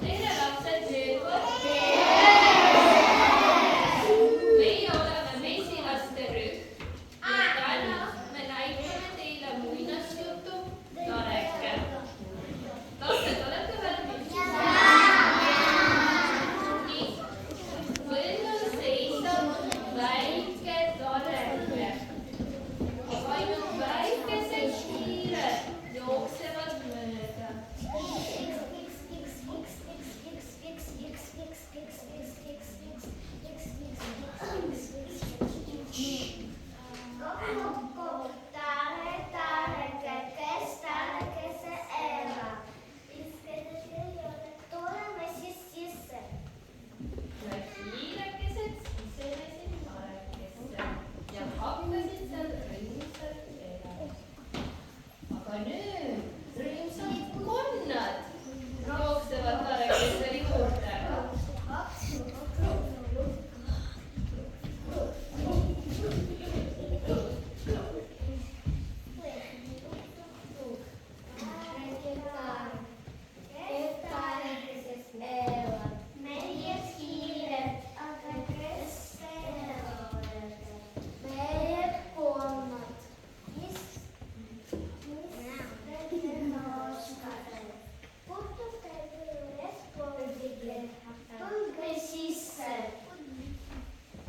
tere lapsed, veel kord. Meie oleme mesilaste rühm ja täna me näitame teile muinasjutu Tareke. Lapsed, olete valmis? Nii, põllul seisab väike Tareke, aga ainult väikesed hiired jooksevad mööda. Ja hiirekesed sisenesid Tarekesse ja hakkasid seal rõõmsalt elama. Aga nüüd rõõmsad konnad jooksevad Tarekesse juurde.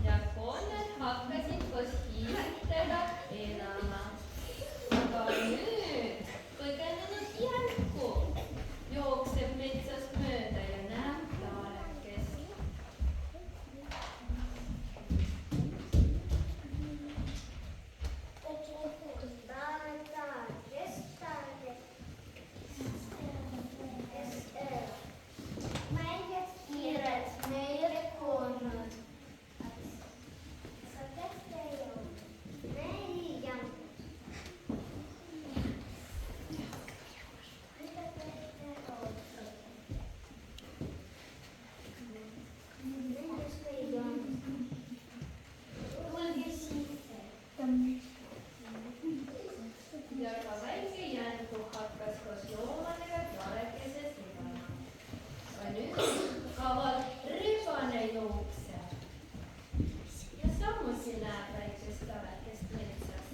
Ja konnad hakkasid koos hiiretega elama. Aga nüüd põgenenud Järku jookseb metsast mööda ja näeb Tarekest. Ja ka väike Järku hakkas koos loomadega Tarekeses elama. Aga nüüd kaval rebane jookseb ja samuti näeb väikest Tarekest metsas.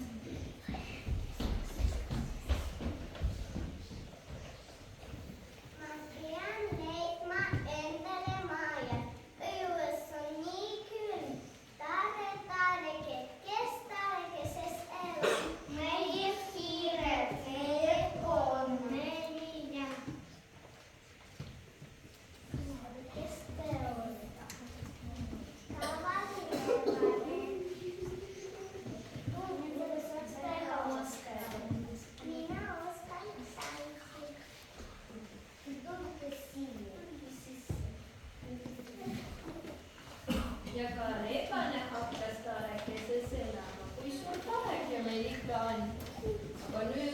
Ma pean leidma endale maja, õues on nii külm. Tareke, kes Tarekeses elab? Meie hiired, meie konnad. Kes te olete? Tavaline kuidas teha oskad? Mina oskan tantsida. Tulge siia. Ja ka rebane hakkas Tarekeses elama. Kui suur Tareke meil ikka on? Aga nüüd